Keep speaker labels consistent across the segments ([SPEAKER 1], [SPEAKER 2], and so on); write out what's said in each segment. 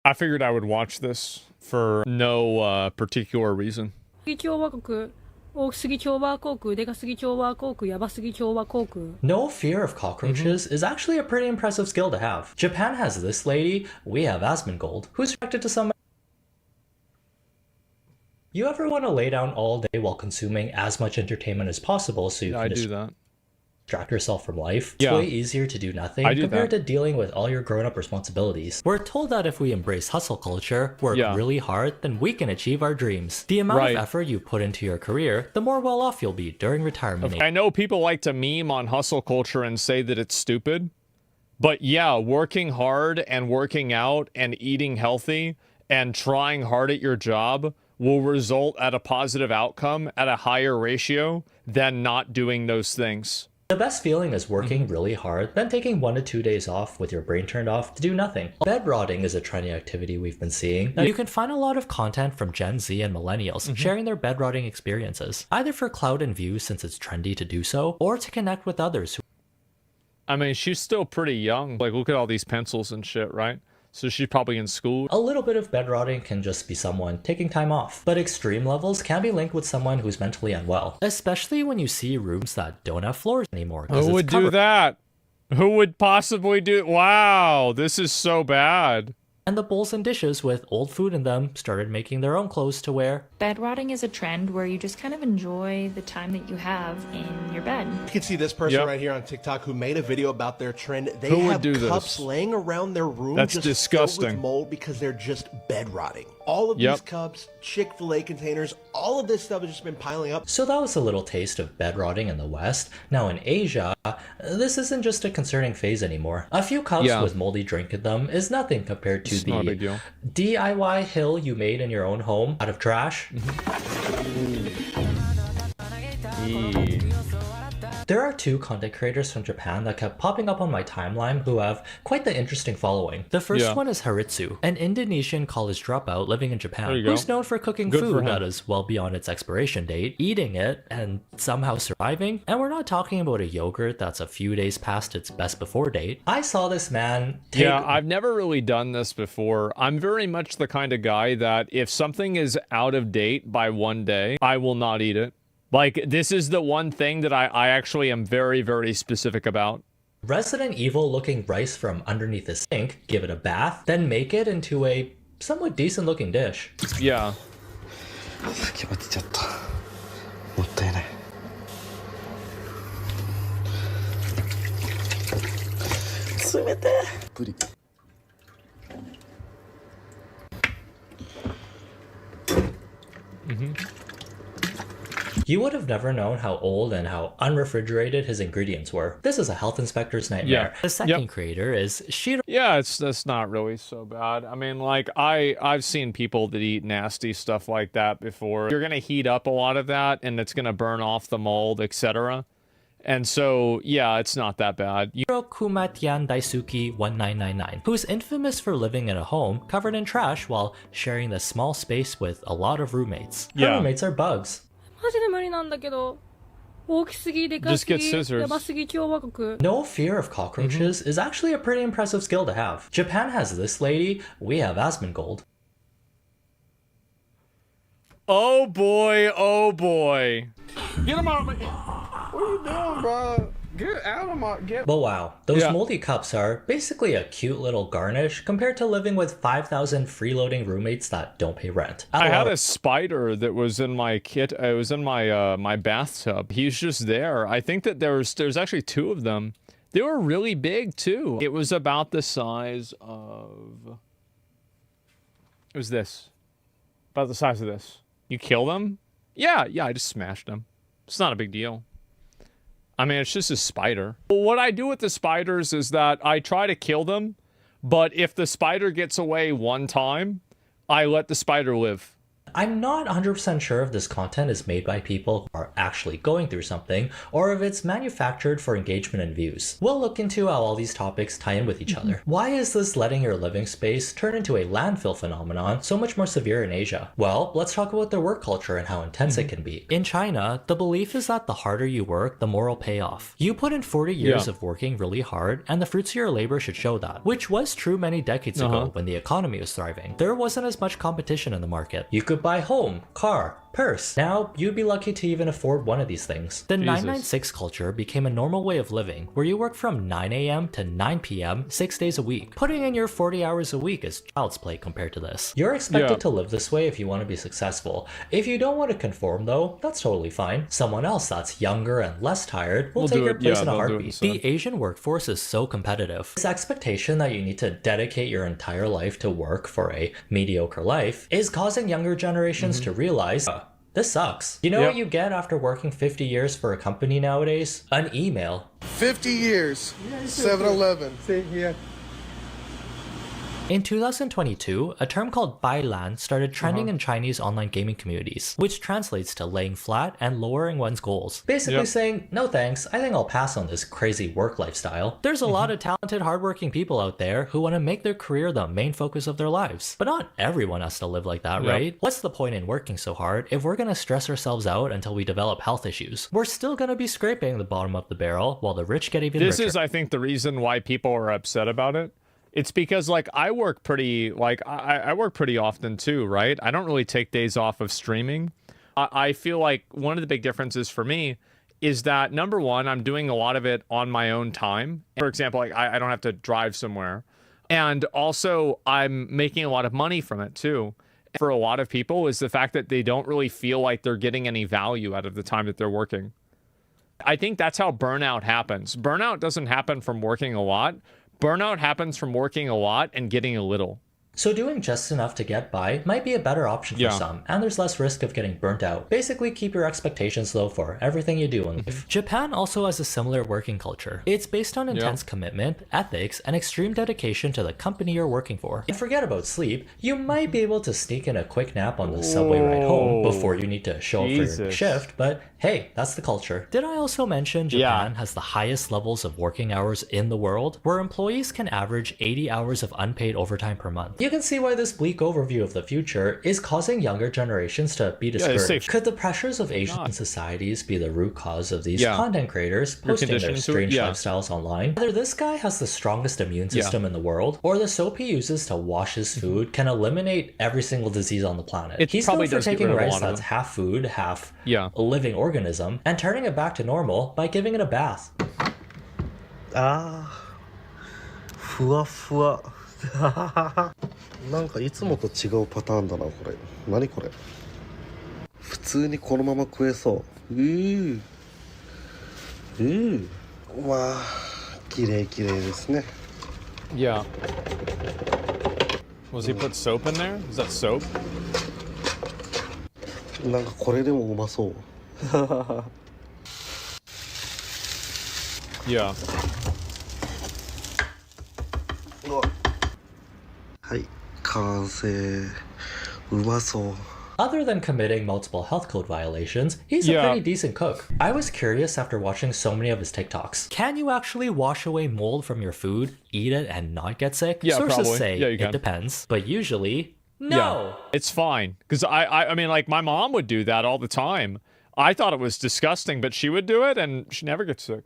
[SPEAKER 1] I figured I would watch this for no particular reason.
[SPEAKER 2] No
[SPEAKER 3] fear of cockroaches is actually a pretty impressive skill to have. Japan has this lady, we have Asmongold, who's attracted to some... You ever want to lay down all day while consuming as much entertainment as possible so you can distract yourself from life? It's way easier to do nothing compared to dealing with all your grown-up responsibilities. We're told that if we embrace hustle culture, work really hard, then we can achieve our dreams. The amount of effort you put into your career, the more well-off you'll be during retirement.
[SPEAKER 1] I know people like to meme on hustle culture and say that it's stupid, but yeah, working hard and working out and eating healthy and trying hard at your job will result at a positive outcome at a higher ratio than not doing those things.
[SPEAKER 3] The best feeling is working really hard, then taking 1 to 2 days off with your brain turned off to do nothing. Bedrotting is a trendy activity we've been seeing. You can find a lot of content from Gen Z and millennials sharing their bedrotting experiences, either for clout and views since it's trendy to do so, or to connect with others who...
[SPEAKER 1] I mean, she's still pretty young. Like, look at all these pencils and shit, right? So she's probably in school.
[SPEAKER 3] A little bit of bedrotting can just be someone taking time off, but extreme levels can be linked with someone who's mentally unwell, especially when you see rooms that don't have floors anymore.
[SPEAKER 1] Who would do that? Who would possibly do it? Wow, this is so bad.
[SPEAKER 3] And the bowls and dishes with old food in them started making their own clothes to wear.
[SPEAKER 4] Bedrotting is a trend where you just kind of enjoy the time that you have in your bed.
[SPEAKER 5] You can see this person right here on TikTok who made a video about their trend. They
[SPEAKER 1] who
[SPEAKER 5] have
[SPEAKER 1] would do
[SPEAKER 5] cups
[SPEAKER 1] this?
[SPEAKER 5] laying around their room.
[SPEAKER 1] That's
[SPEAKER 5] just
[SPEAKER 1] disgusting.
[SPEAKER 5] Filled with mold because they're just bed rotting. All of these cups, Chick-fil-A containers, all of this stuff has just been piling up.
[SPEAKER 3] So that was a little taste of bedrotting in the West. Now in Asia, this isn't just a concerning phase anymore. A few cups with moldy drink in them is nothing compared to the DIY hill you made in your own home out of trash. There are 2 content creators from Japan that kept popping up on my timeline who have quite the interesting following. The first one is Haritsu, an Indonesian college dropout living in Japan who's known for cooking food that is well beyond its expiration date, eating it, and somehow surviving. And we're not talking about a yogurt that's a few days past its best before date. I saw this man take...
[SPEAKER 1] Yeah, I've never really done this before. I'm very much the kind of guy that if something is out of date by 1 day, I will not eat it. Like, this is the one thing that I actually am very, very specific about.
[SPEAKER 3] Resident Evil looking rice from underneath the sink, give it a bath, then make it into a somewhat decent looking dish.
[SPEAKER 1] Yeah.
[SPEAKER 3] You would have never known how old and how unrefrigerated his ingredients were. This is a health inspector's nightmare. The second creator is Shiro.
[SPEAKER 1] Yeah, that's not really so bad. I mean, like, I've seen people that eat nasty stuff like that before. You're gonna heat up a lot of that, and it's gonna burn off the mold, etc. And so, yeah, it's not that bad.
[SPEAKER 3] Kumatyan Daisuke 1999, who's infamous for living in a home covered in trash while sharing the small space with a lot of roommates. Her roommates are bugs.
[SPEAKER 1] Just get scissors.
[SPEAKER 3] No fear of cockroaches is actually a pretty impressive skill to have. Japan has this lady, we have Asmongold.
[SPEAKER 1] Oh boy, oh boy.
[SPEAKER 6] Get him out of me. What are you doing, bro? Get out of my...
[SPEAKER 3] But wow, those moldy cups are basically a cute little garnish compared to living with 5,000 freeloading roommates that don't pay rent.
[SPEAKER 1] I had a spider that was in my it was in my my bathtub. He's just there. I think that there's actually 2 of them. They were really big too. It was about the size of... It was this. About the size of this. You kill them? Yeah, I just smashed them. It's not a big deal. I mean, it's just a spider. Well, what I do with the spiders is that I try to kill them, but if the spider gets away one time, I let the spider live.
[SPEAKER 3] I'm not 100% sure if this content is made by people who are actually going through something, or if it's manufactured for engagement and views. We'll look into how all these topics tie in with each other. Why is this letting your living space turn into a landfill phenomenon so much more severe in Asia? Well, let's talk about their work culture and how intense it can be. In China, the belief is that the harder you work, the more will pay off. You put in 40 years of working really hard, and the fruits of your labor should show that, which was true many decades ago when the economy was thriving. There wasn't as much competition in the market. You could buy home, car, purse. Now, you'd be lucky to even afford one of these things. The 996 culture became a normal way of living, where you work from 9 a.m. to 9 p.m. 6 days a week. Putting in your 40 hours a week is child's play compared to this. You're expected to live this way if you want to be successful. If you don't want to conform though, that's totally fine. Someone else that's younger and less tired will take your place in a heartbeat. The Asian workforce is so competitive. This expectation that you need to dedicate your entire life to work for a mediocre life is causing younger generations to realize, this sucks. You know what you get after working 50 years for a company nowadays? An email.
[SPEAKER 6] 50 years, 7-Eleven.
[SPEAKER 3] In 2022, a term called bailan started trending in Chinese online gaming communities, which translates to laying flat and lowering one's goals. Basically saying, no thanks, I think I'll pass on this crazy work lifestyle. There's a lot of talented, hardworking people out there who want to make their career the main focus of their lives. But not everyone has to live like that, right? What's the point in working so hard if we're going to stress ourselves out until we develop health issues? We're still going to be scraping the bottom of the barrel while the rich get even richer.
[SPEAKER 1] This is, I think, the reason why people are upset about it. It's because, like, I work pretty often too, right? I don't really take days off of streaming. I feel like one of the big differences for me is that, number one, I'm doing a lot of it on my own time. For example, like, I don't have to drive somewhere. And also, I'm making a lot of money from it too. For a lot of people is the fact that they don't really feel like they're getting any value out of the time that they're working. I think that's how burnout happens. Burnout doesn't happen from working a lot. Burnout happens from working a lot and getting a little.
[SPEAKER 3] So doing just enough to get by might be a better option for some, and there's less risk of getting burnt out. Basically, keep your expectations low for everything you do in life. Japan also has a similar working culture. It's based on intense commitment, ethics, and extreme dedication to the company you're working for. And forget about sleep, you might be able to sneak in a quick nap on the subway ride home before you need to show up for your shift, but hey, that's the culture. Did I also mention Japan has the highest levels of working hours in the world, where employees can average 80 hours of unpaid overtime per month? You can see why this bleak overview of the future is causing younger generations to be discouraged. Could the pressures of Asian societies be the root cause of these content creators posting their strange lifestyles online? Either this guy has the strongest immune system in the world, or the soap he uses to wash his food can eliminate every single disease on the planet. He's known for taking rice that's half food, half a living organism, and turning it back to normal by giving it a bath.
[SPEAKER 2] Ah, ふわふわ。なんかいつもと違うパターンだなこれ。何これ。普通にこのまま食えそう。わあ、綺麗綺麗ですね。
[SPEAKER 1] Yeah. Was he put soap in there? Is that soap?
[SPEAKER 2] なんかこれでもうまそう。
[SPEAKER 1] Yeah.
[SPEAKER 2] はい、完成。うまそう。
[SPEAKER 3] Other than committing multiple health code violations, he's a pretty decent cook. I was curious after watching so many of his TikToks. Can you actually wash away mold from your food, eat it, and not get sick?
[SPEAKER 1] Yeah,
[SPEAKER 3] Sources
[SPEAKER 1] probably.
[SPEAKER 3] say it depends, but usually, no.
[SPEAKER 1] It's fine. Because I mean, like, my mom would do that all the time. I thought it was disgusting, but she would do it, and she never gets sick.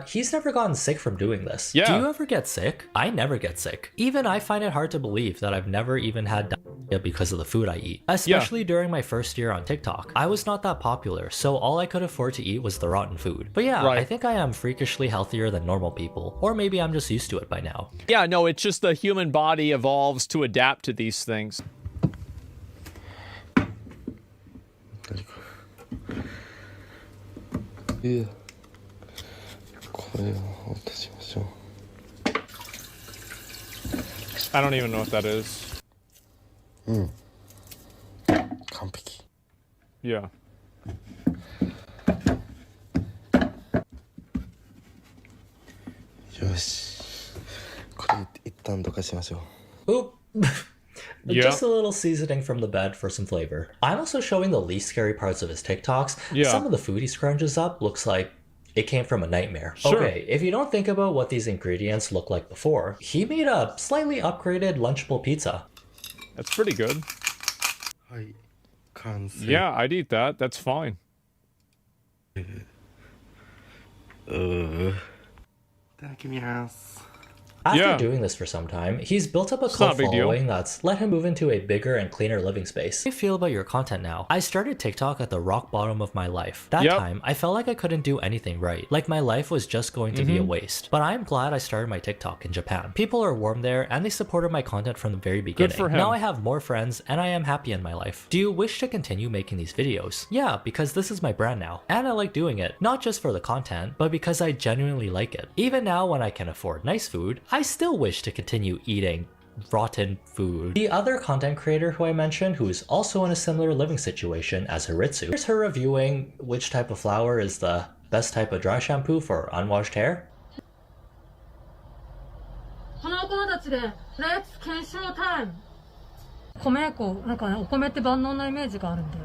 [SPEAKER 3] He's never gotten sick from doing this.
[SPEAKER 1] Yeah.
[SPEAKER 3] Do you ever get sick? I never get sick. Even I find it hard to believe that I've never even had diarrhea because of the food I eat. Especially during my first year on TikTok. I was not that popular, so all I could afford to eat was the rotten food. But yeah, I think I am freakishly healthier than normal people. Or maybe I'm just used to it by now.
[SPEAKER 1] Yeah, no, it's just the human body evolves to adapt to these things.
[SPEAKER 2] Yeah.
[SPEAKER 1] I don't even know what that is.
[SPEAKER 2] 完璧。
[SPEAKER 1] Yeah.
[SPEAKER 2] よし。これ一旦どかしましょう。
[SPEAKER 3] Oop.
[SPEAKER 1] Yeah.
[SPEAKER 3] Just a little seasoning from the bed for some flavor. I'm also showing the least scary parts of his TikToks.
[SPEAKER 1] Yeah.
[SPEAKER 3] Some of the food he scrunches up looks like it came from a nightmare.
[SPEAKER 1] Sure.
[SPEAKER 3] Okay, if you don't think about what these ingredients look like before, he made a slightly upgraded Lunchable pizza.
[SPEAKER 1] That's pretty good. Yeah, I'd eat that. That's fine.
[SPEAKER 3] After doing this for some time, he's built up a cult following that's let him move into a bigger and cleaner living space. How do you feel about your content now? I started TikTok at the rock bottom of my life. That time, I felt like I couldn't do anything right. Like my life was just going to be a waste. But I'm glad I started my TikTok in Japan. People are warm there and they supported my content from the very beginning.
[SPEAKER 1] Good for him.
[SPEAKER 3] Now I have more friends and I am happy in my life. Do you wish to continue making these videos? Yeah, because this is my brand now. And I like doing it, not just for the content, but because I genuinely like it. Even now when I can afford nice food, I still wish to continue eating rotten food. The other content creator who I mentioned, who is also in a similar living situation as Haritsu, here's her reviewing which type of flour is the best type of dry shampoo for unwashed hair.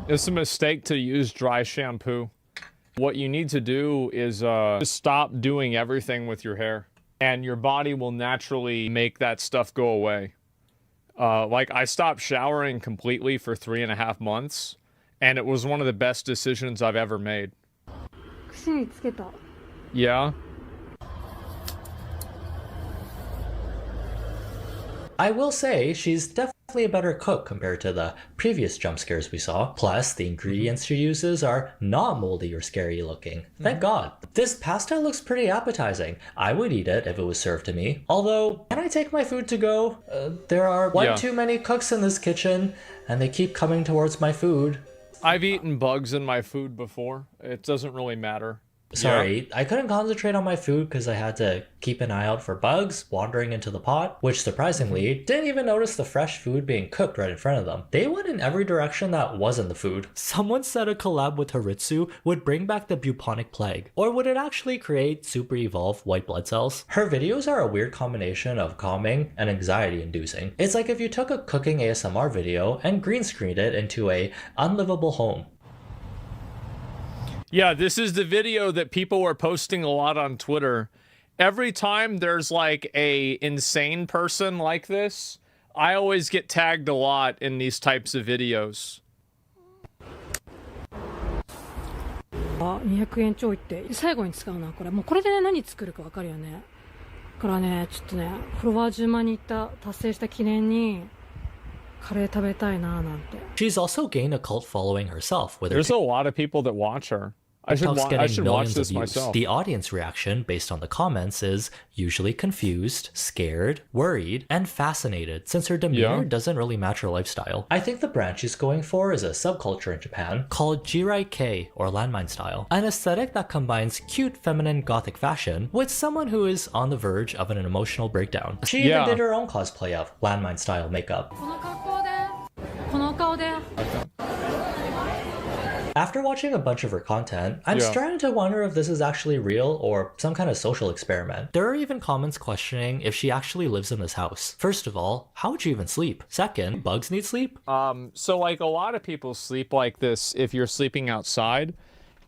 [SPEAKER 1] It's a mistake to use dry shampoo. What you need to do is just stop doing everything with your hair. And your body will naturally make that stuff go away. Like, I stopped showering completely for 3.5 months, and it was one of the best decisions I've ever made. Yeah?
[SPEAKER 3] I will say she's definitely a better cook compared to the previous jump scares we saw. Plus, the ingredients she uses are not moldy or scary looking. Thank God. This pasta looks pretty appetizing. I would eat it if it was served to me. Although, can I take my food to go? There are one too many cooks in this kitchen, and they keep coming towards my food.
[SPEAKER 1] I've eaten bugs in my food before. It doesn't really matter.
[SPEAKER 3] Sorry, I couldn't concentrate on my food because I had to keep an eye out for bugs wandering into the pot, which surprisingly didn't even notice the fresh food being cooked right in front of them. They went in every direction that wasn't the food. Someone said a collab with Haritsu would bring back the bubonic plague, or would it actually create super evolved white blood cells? Her videos are a weird combination of calming and anxiety inducing. It's like if you took a cooking ASMR video and green screened it into a unlivable home.
[SPEAKER 1] Yeah, this is the video that people were posting a lot on Twitter. Every time there's like a insane person like this, I always get tagged a lot in these types of videos.
[SPEAKER 7] 200円ちょいって最後に使うなこれもうこれでね何作るか分かるよねだからねちょっとねフロア10万に行った達成した記念に
[SPEAKER 3] She's also gained a cult following herself.
[SPEAKER 1] There's a lot of people that watch her. I should watch this myself.
[SPEAKER 3] The audience reaction, based on the comments, is usually confused, scared, worried, and fascinated, since her demeanor doesn't really match her lifestyle. I think the brand she's going for is a subculture in Japan called Jirai-kei, or landmine style, an aesthetic that combines cute feminine gothic fashion with someone who is on the verge of an emotional breakdown. She even did her own cosplay of landmine style makeup. After watching a bunch of her content, I'm starting to wonder if this is actually real or some kind of social experiment. There are even comments questioning if she actually lives in this house. First of all, how would you even sleep? Second, bugs need sleep?
[SPEAKER 1] So like a lot of people sleep like this if you're sleeping outside,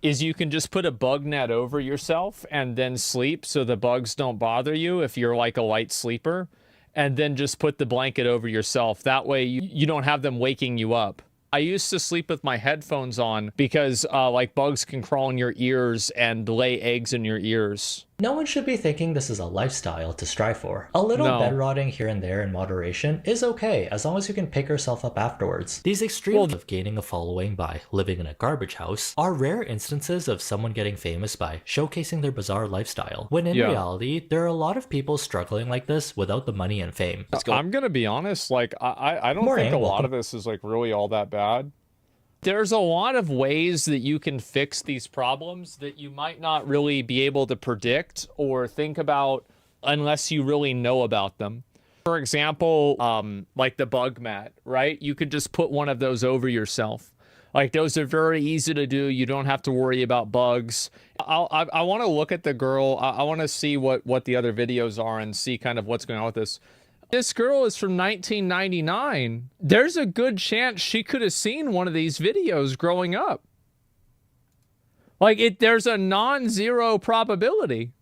[SPEAKER 1] is you can just put a bug net over yourself and then sleep so the bugs don't bother you if you're like a light sleeper, and then just put the blanket over yourself. That way you don't have them waking you up. I used to sleep with my headphones on because like bugs can crawl in your ears and lay eggs in your ears.
[SPEAKER 3] No one should be thinking this is a lifestyle to strive for. A little bed rotting here and there in moderation is okay, as long as you can pick yourself up afterwards. These extremes of gaining a following by living in a garbage house are rare instances of someone getting famous by showcasing their bizarre lifestyle, when in reality, there are a lot of people struggling like this without the money and fame.
[SPEAKER 1] I'm gonna be honest, like, I don't think a lot of this is like really all that bad. There's a lot of ways that you can fix these problems that you might not really be able to predict or think about unless you really know about them. For example, like the bug mat, right? You could just put one of those over yourself. Like, those are very easy to do. You don't have to worry about bugs. I want to look at the girl. I want to see what the other videos are and see kind of what's going on with this. This girl is from 1999. There's a good chance she could have seen one of these videos growing up. Like, there's a non-zero probability.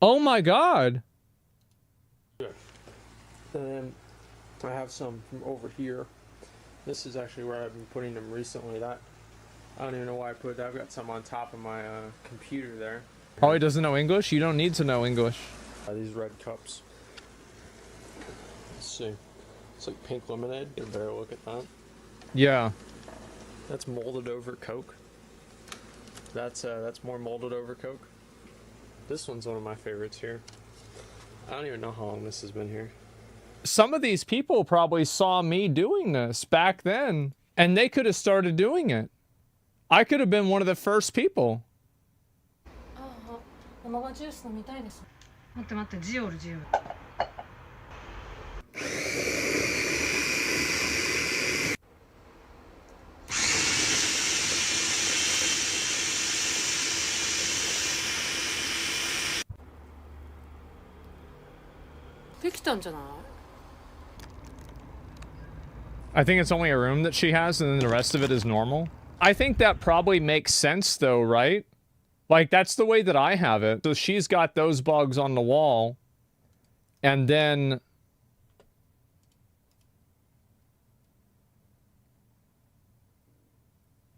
[SPEAKER 1] Oh my God.
[SPEAKER 6] And I have some from over here. This is actually where I've been putting them recently. That I don't even know why I put that. I've got some on top of my computer there.
[SPEAKER 1] Probably doesn't know English. You don't need to know English.
[SPEAKER 6] These red cups. Let's see. It's like pink lemonade. Get a better look at that.
[SPEAKER 1] Yeah.
[SPEAKER 6] That's molded over Coke. That's more molded over Coke. This one's one of my favorites here. I don't even know how long this has been here.
[SPEAKER 1] Some of these people probably saw me doing this back then, and they could have started doing it. I could have been one of the first people.
[SPEAKER 7] 生ジュース飲みたいです。待って待って、ジオルジオル。できたんじゃない？
[SPEAKER 1] I think it's only a room that she has, and then the rest of it is normal. I think that probably makes sense, though, right? Like, that's the way that I have it. So she's got those bugs on the wall, and then...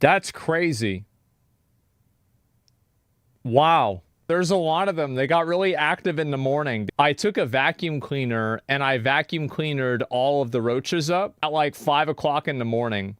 [SPEAKER 1] That's crazy. Wow. There's a lot of them. They got really active in the morning. I took a vacuum cleaner and I vacuum cleanered all of the roaches up at like 5 o'clock in the morning.